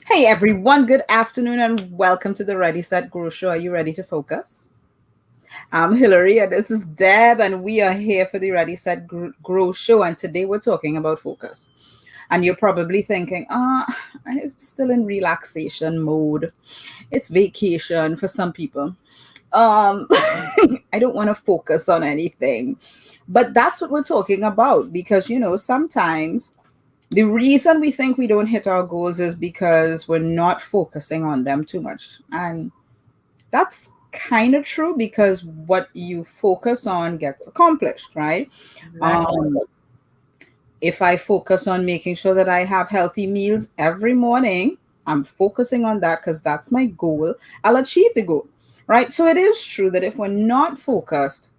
Hey everyone, good afternoon and welcome to the Ready Set Grow Show. Are you ready to focus? I'm Hillary and this is Deb, and we are here for the Ready Set Grow Show. And today we're talking about focus. And you're probably thinking, I'm still in relaxation mode. It's vacation for some people. I don't want to focus on anything. But that's what we're talking about because, sometimes the reason we think we don't hit our goals is because we're not focusing on them too much. And that's kind of true because what you focus on gets accomplished, right? Exactly. Um, if I focus on making sure that I have healthy meals every morning, I'm focusing on that because that's my goal. I'll achieve the goal, right? So it is true that if we're not focused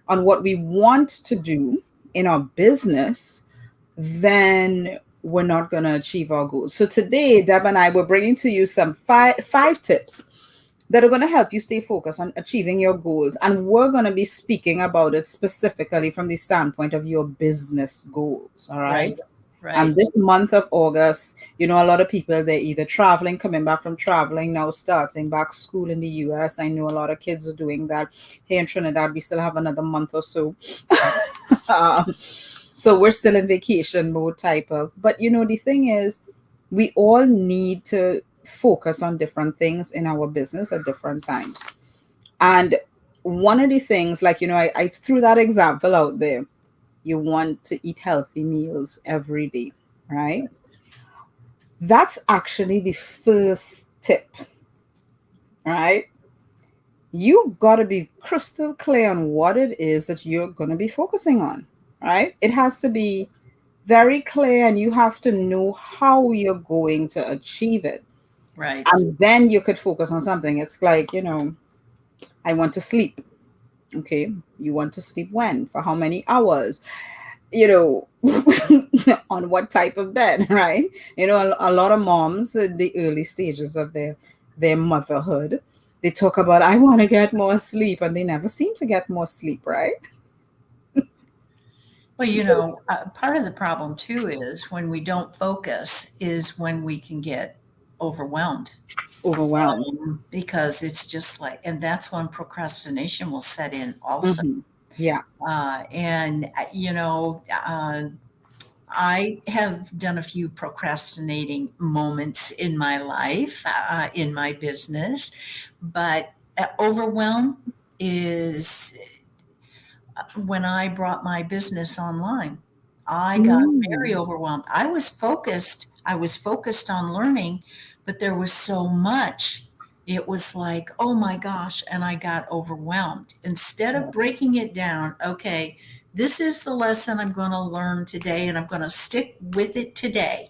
on what we want to do in our business, then we're not going to achieve our goals. So today, Deb and I were bringing to you some five tips that are going to help you stay focused on achieving your goals. And we're going to be speaking about it specifically from the standpoint of your business goals. All right. Right. Right. And this month of August, a lot of people, they're either traveling, coming back from traveling, now starting back school in the US. I know a lot of kids are doing that. Here in Trinidad, we still have another month or so. So we're still in vacation mode type of. But the thing is, we all need to focus on different things in our business at different times. And one of the things, like, I threw that example out there. You want to eat healthy meals every day, right? That's actually the first tip, right? You got to be crystal clear on what it is that you're going to be focusing on, right? It has to be very clear and you have to know how you're going to achieve it. Right. And then you could focus on something. It's like, I want to sleep. Okay. You want to sleep when? For how many hours? You on what type of bed, right? A lot of moms in the early stages of their motherhood, they talk about, I want to get more sleep, and they never seem to get more sleep, right? Well, part of the problem too is when we don't focus is when we can get overwhelmed Overwhelmed. because it's just like, and that's when procrastination will set in also. Hmm. Yeah. I have done a few procrastinating moments in my life, in my business, but overwhelm is when I brought my business online. I got very Mm. overwhelmed. I was focused on learning, but there was so much. It was like, oh my gosh. And I got overwhelmed. Instead of breaking it down, okay, this is the lesson I'm going to learn today, and I'm going to stick with it today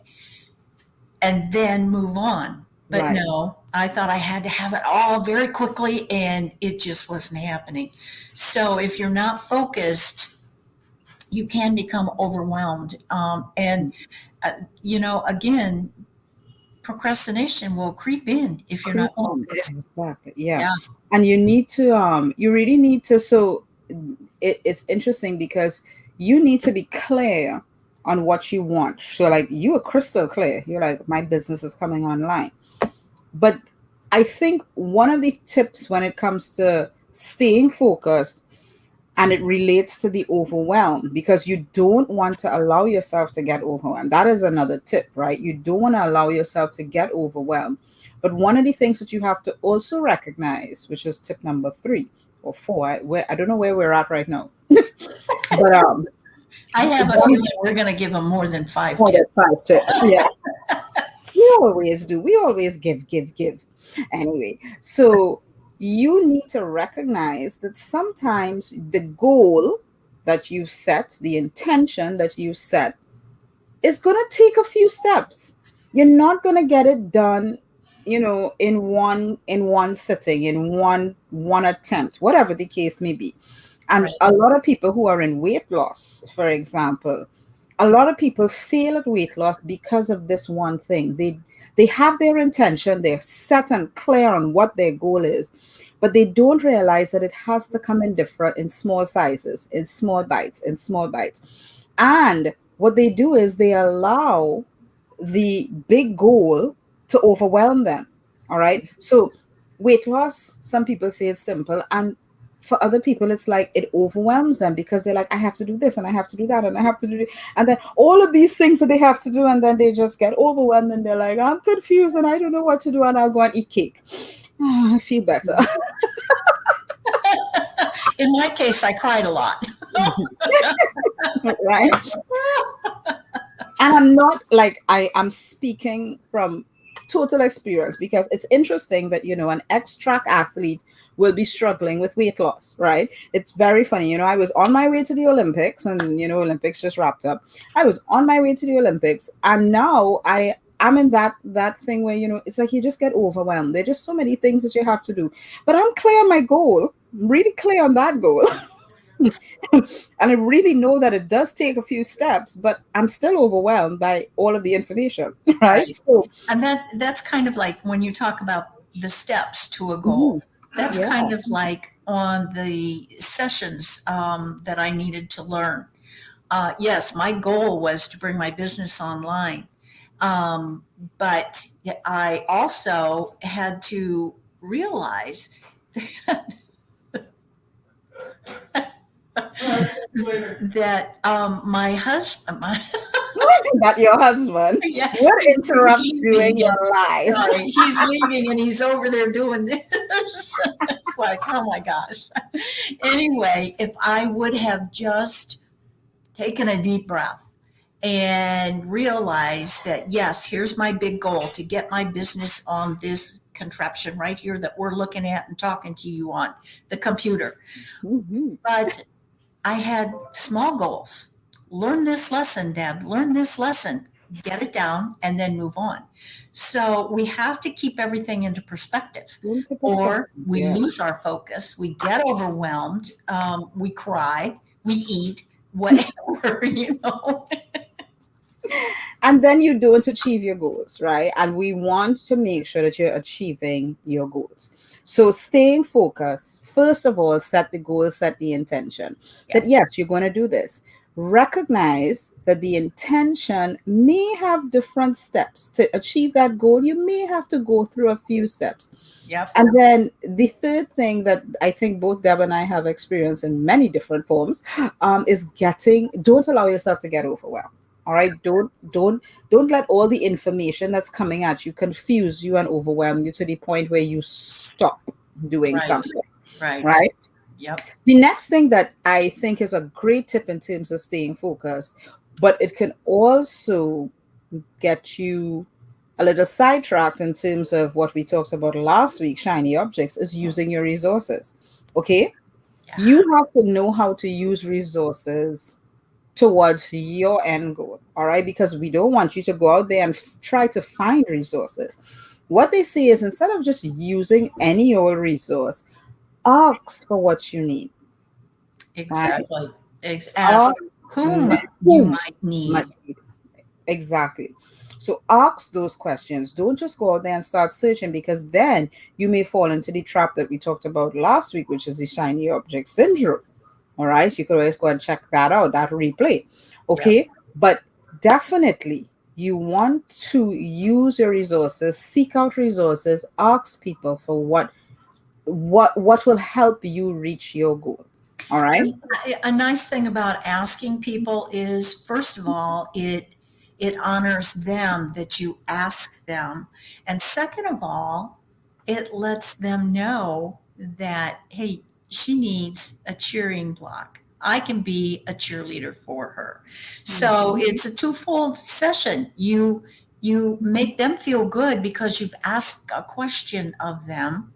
and then move on. But Right. no, I thought I had to have it all very quickly, and it just wasn't happening. So if you're not focused, you can become overwhelmed. Uh, again, procrastination will creep in if you're Creep not on. focused. Exactly. Yeah. Yeah. And you really need to, so it's interesting because you need to be clear on what you want. So, like, you are crystal clear. You're like, my business is coming online. But I think one of the tips when it comes to staying focused, and it relates to the overwhelm, because you don't want to allow yourself to get overwhelmed. That is another tip, right? You don't want to allow yourself to get overwhelmed. But one of the things that you have to also recognize, which is tip number 3 or 4, I don't know where we're at right now, but I have a one feeling we're going to give them more than five more tips. than 5 tips. Yeah, we always do. We always give. Anyway, so you need to recognize that sometimes the goal that you set, the intention that you set, is going to take a few steps. You're not going to get it done, in one sitting, in one attempt, whatever the case may be. And Right. a lot of people who are in weight loss, for example, a lot of people fail at weight loss because of this one thing. They have their intention, they're set and clear on what their goal is, but they don't realize that it has to come in small sizes, in small bites, in small bites. And what they do is they allow the big goal to overwhelm them. All right. So weight loss, some people say it's simple, and for other people it's like it overwhelms them because they're like, I have to do this and I have to do that and I have to do it, and then all of these things that they have to do, and then they just get overwhelmed and they're like, I'm confused and I don't know what to do, and I'll go and eat cake. I feel better. In my case, I cried a lot. Right. And I'm not like, I am speaking from total experience, because it's interesting that, an ex-track athlete will be struggling with weight loss, right? It's very funny. I was on my way to the Olympics, and Olympics just wrapped up. I was on my way to the Olympics, and now I'm in that thing where, it's like you just get overwhelmed. There are just so many things that you have to do. But I'm clear on my goal, really clear on that goal. And I really know that it does take a few steps, but I'm still overwhelmed by all of the information, right? Right. So, And that's kind of like when you talk about the steps to a goal. That's yeah. kind of like on the sessions that I needed to learn. Yes, my goal was to bring my business online. But I also had to realize that my husband, That your husband yeah, would interrupt he's you in leaving. your life. Sorry, he's leaving and he's over there doing this. It's like, oh my gosh. Anyway, if I would have just taken a deep breath and realized that, yes, here's my big goal, to get my business on this contraption right here that we're looking at and talking to you on, the computer. Mhm. But I had small goals. Learn this lesson, Deb, learn this lesson, get it down, and then move on. So we have to keep everything into perspective, Into or perspective, we yeah. lose our focus, we get overwhelmed, we cry, we eat, whatever, And then you don't achieve your goals, right? And we want to make sure that you're achieving your goals. So staying focused, first of all, set the goal, set the intention that yes, you're going to do this. Recognize that the intention may have different steps to achieve that goal. You may have to go through a few steps. Yep. And then the third thing that I think both Deb and I have experienced in many different forms is don't allow yourself to get overwhelmed. All right. Don't let all the information that's coming at you confuse you and overwhelm you to the point where you stop doing Right. something. Right. Right. Yep. The next thing that I think is a great tip in terms of staying focused, but it can also get you a little sidetracked in terms of what we talked about last week, shiny objects, is using your resources. Okay. Yeah. You have to know how to use resources towards your end goal. All right. Because we don't want you to go out there and try to find resources. What they say is, instead of just using any old resource, ask for what you need. Exactly. Ask Ask whom you whom might need. might need. Exactly. So ask those questions. Don't just go out there and start searching, because then you may fall into the trap that we talked about last week, which is the shiny object syndrome. All right. You could always go and check that out, that replay. Okay. But definitely you want to use your resources, seek out resources, ask people for what will help you reach your goal. All right. A nice thing about asking people is, first of all, it honors them that you ask them, and second of all, it lets them know that, hey, she needs a cheering block. I can be a cheerleader for her. So it's a twofold session. You make them feel good because you've asked a question of them,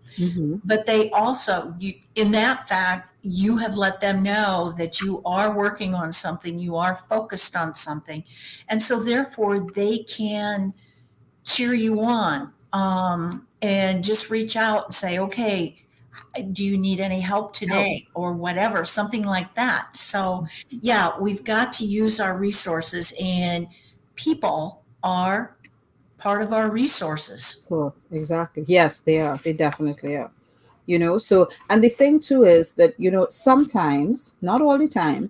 but they also, in that fact, you have let them know that you are working on something, you are focused on something, and so therefore they can cheer you on, and just reach out and say, okay, do you need any help today, or whatever, something like that. So yeah, we've got to use our resources, and people are part of our resources. Of course, exactly. Yes, they are. They definitely are. So, and the thing too is that, sometimes, not all the time,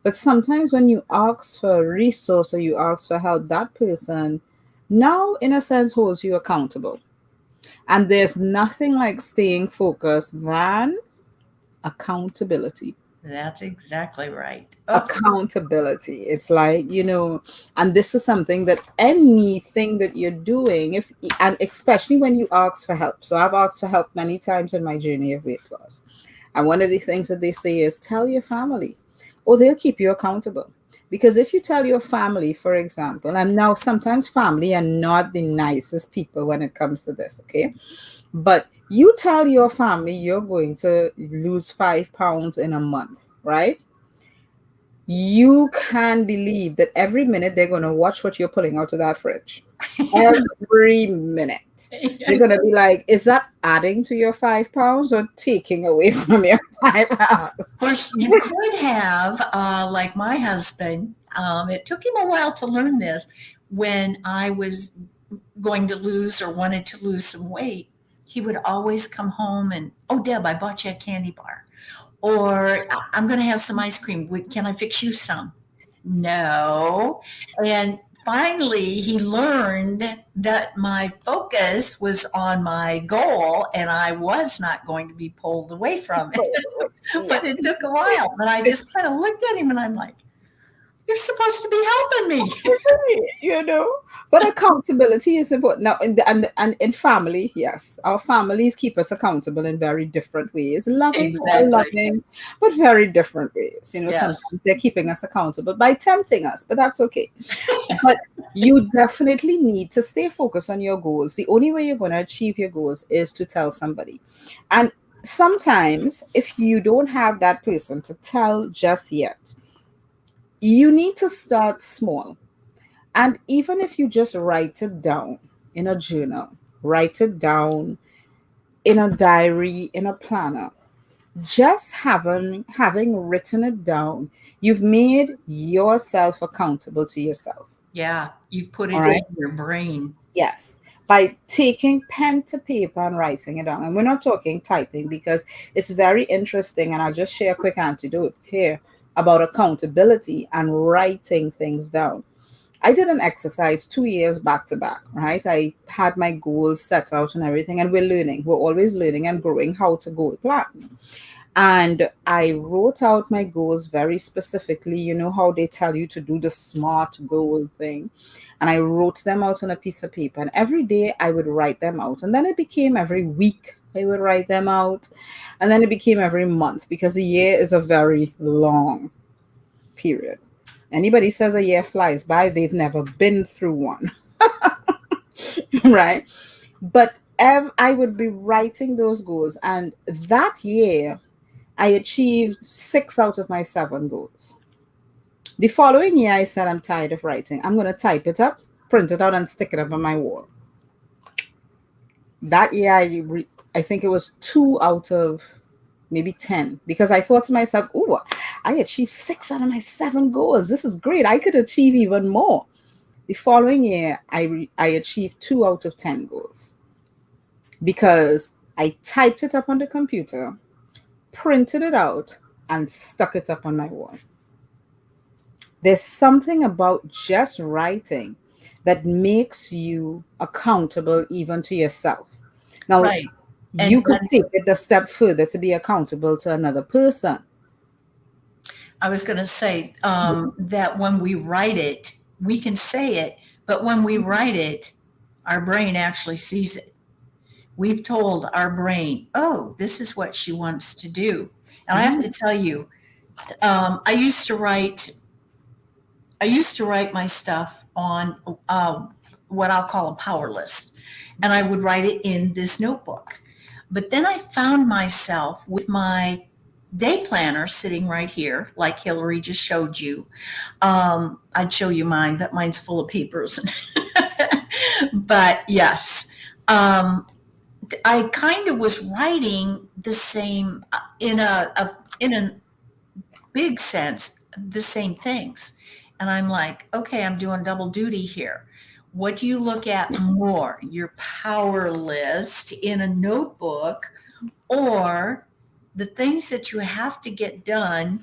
but sometimes when you ask for a resource or you ask for help, that person now, in a sense, holds you accountable. And there's nothing like staying focused than accountability. That's exactly right. Oh, Accountability. It's like, and this is something that anything that you're doing, if and especially when you ask for help. So I've asked for help many times in my journey of weight loss. And one of the things that they say is tell your family, or they'll keep you accountable. Because if you tell your family, for example, and now sometimes family are not the nicest people when it comes to this, okay? But you tell your family you're going to lose 5 pounds in a month, right? You can believe that every minute they're going to watch what you're pulling out of that fridge. Every minute. They're going to be like, is that adding to your 5 pounds or taking away from your 5 pounds? of course, you could have, like my husband, it took him a while to learn this. When I was going to lose or wanted to lose some weight, he would always come home and, oh, Deb, I bought you a candy bar. Or I'm going to have some ice cream. Can I fix you some? No. And finally, he learned that my focus was on my goal and I was not going to be pulled away from it. But it took a while. But I just kind of looked at him and I'm like, you're supposed to be helping me. But accountability is important now. And in family, yes, our families keep us accountable in very different ways, loving, all Exactly. loving, but very different ways. Sometimes Yes. they're keeping us accountable by tempting us, but that's okay. But you definitely need to stay focused on your goals. The only way you're going to achieve your goals is to tell somebody. And sometimes if you don't have that person to tell just yet, you need to start small. And even if you just write it down in a journal, write it down in a diary, in a planner, just having written it down, you've made yourself accountable to yourself. Yeah. You've put All it in right. your brain. Yes. By taking pen to paper and writing it down. And we're not talking typing because it's very interesting. And I'll just share a quick antidote here about accountability and writing things down. I did an exercise 2 years back to back, right? I had my goals set out and everything, and we're learning. We're always learning and growing how to goal plan. And I wrote out my goals very specifically. You know how they tell you to do the SMART goal thing. And I wrote them out on a piece of paper. And every day I would write them out. And then it became every week I would write them out. And then it became every month because a year is a very long period. Anybody says a year flies by, they've never been through one, right? But I would be writing those goals, and that year I achieved 6 out of my 7 goals. The following year, I said, I'm tired of writing. I'm going to type it up, print it out, and stick it up on my wall. That year, I think it was 2 out of maybe 10 because I thought to myself, oh, I achieved 6 out of my 7 goals. This is great. I could achieve even more. The following year, I achieved 2 out of 10 goals because I typed it up on the computer, printed it out, and stuck it up on my wall. There's something about just writing that makes you accountable even to yourself. Now, Right. you could take it a step further to be accountable to another person. I was going to say that when we write it, we can say it, but when we write it, our brain actually sees it. We've told our brain, oh, this is what she wants to do. And I have to tell you, I used to write my stuff on what I'll call a power list, and I would write it in this notebook. But then I found myself with my day planner sitting right here, like Hillary just showed you. I'd show you mine, but mine's full of papers. But yes, I kind of was writing the same in a big sense, the same things. And I'm like, okay, I'm doing double duty here. What do you look at more? Your power list in a notebook or the things that you have to get done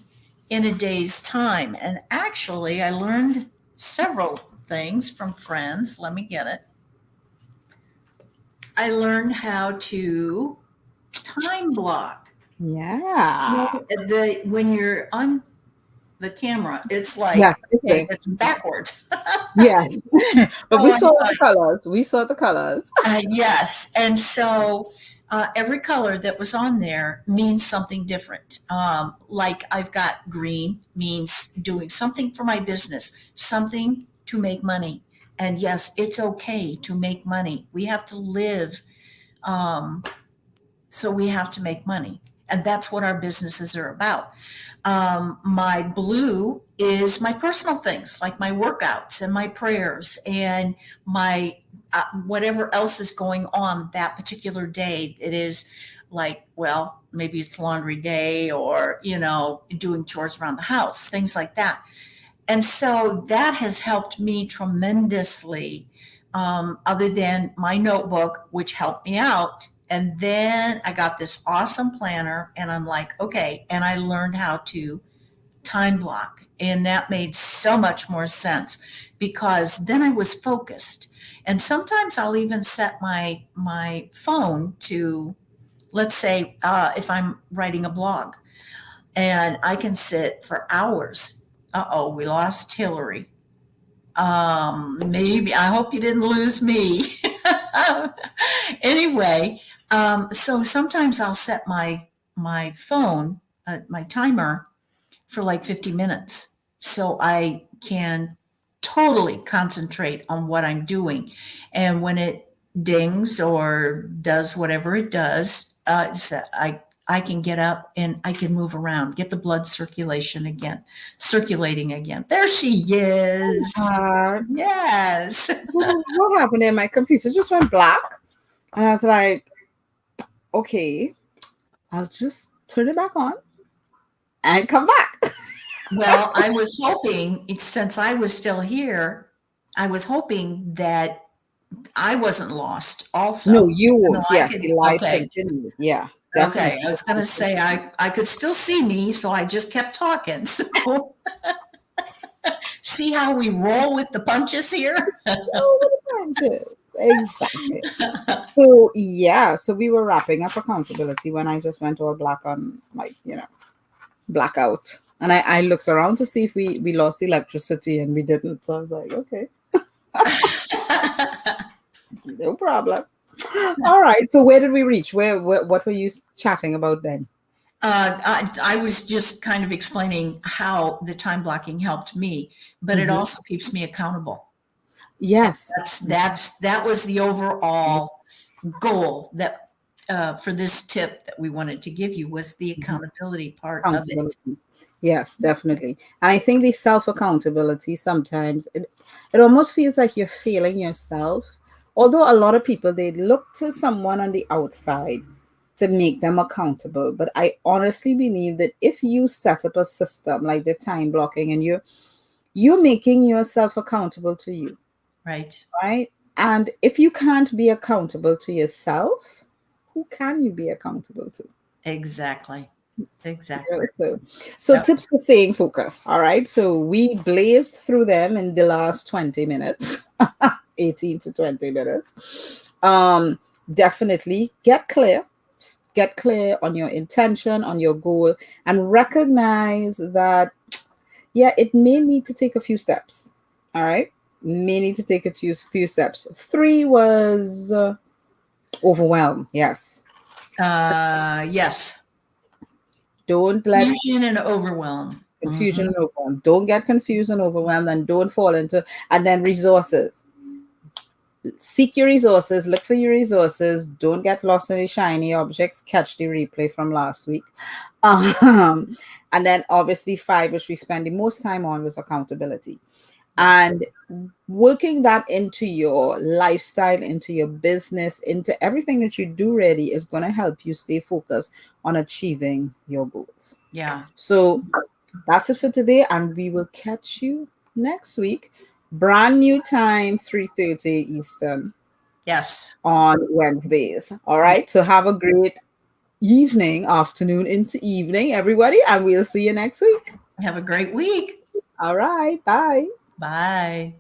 in a day's time? And actually, I learned several things from friends. Let me get it. I learned how to time block. Yeah. When you're on the camera, it's like, Yes, okay, it's backwards. yes. But Oh, we saw the colors. We saw the colors. yes. And so every color that was on there means something different. Like I've got green means doing something for my business, something to make money. And yes, it's okay to make money. We have to live. So we have to make money. And that's what our businesses are about. My blue is my personal things, like my workouts and my prayers and my whatever else is going on that particular day. It is like, well, maybe it's laundry day or, doing chores around the house, things like that. And so that has helped me tremendously, other than my notebook, which helped me out. And then I got this awesome planner, and I'm like, okay. And I learned how to time block. And that made so much more sense because then I was focused. And sometimes I'll even set my phone to, let's say, if I'm writing a blog, and I can sit for hours. Uh-oh, we lost Hillary. Maybe, I hope you didn't lose me. Anyway, so sometimes I'll set my phone, my timer, for like 50 minutes, so I can totally concentrate on what I'm doing. And when it dings or does whatever it does, I can get up and I can move around, get the blood circulating again. There she is. Yes. What happened there? My computer just went black. And I was like, okay, I'll just turn it back on and come back. Well, I was hoping, since I was still here, I was hoping that I wasn't lost also. No, you won't. I Yes, could, the live okay. continue. Yeah, Okay, definitely. I was going to say I could still see me, so I just kept talking. So see how we roll with the punches here? Exactly. So yeah, so we were wrapping up accountability when I just went all black on, like, blackout. And I looked around to see if we lost electricity, and we didn't. So I was like, okay, no problem. All right. So where did we reach? Where what were you chatting about then? I was just kind of explaining how the time blocking helped me, but it also keeps me accountable. Yes. That was the overall goal that for this tip that we wanted to give you, was the accountability part of it. Yes, definitely. And I think the self accountability, sometimes it almost feels like you're failing yourself. Although a lot of people, they look to someone on the outside to make them accountable. But I honestly believe that if you set up a system like the time blocking, and you're making yourself accountable to you. Right. Right. And if you can't be accountable to yourself, who can you be accountable to? Exactly. So tips for staying focused. All right. So we blazed through them in the last 20 minutes, 18 to 20 minutes. Definitely get clear on your intention, on your goal, and recognize that, yeah, it may need to take a few steps. All right. May need to take a few steps. 3 was overwhelm. Yes. Yes. Don't let confusion and overwhelm. And overwhelm. Don't get confused and overwhelmed, and don't fall into. And then resources. Seek your resources. Look for your resources. Don't get lost in the shiny objects. Catch the replay from last week. And then obviously 5, which we spend the most time on, was accountability. And working that into your lifestyle, into your business, into everything that you do really is going to help you stay focused on achieving your goals. Yeah. So that's it for today, and we will catch you next week. Brand new time, 3:30 Eastern. Yes. On Wednesdays. All right. So have a great evening, afternoon into evening, everybody, and we'll see you next week. Have a great week. All right. Bye. Bye.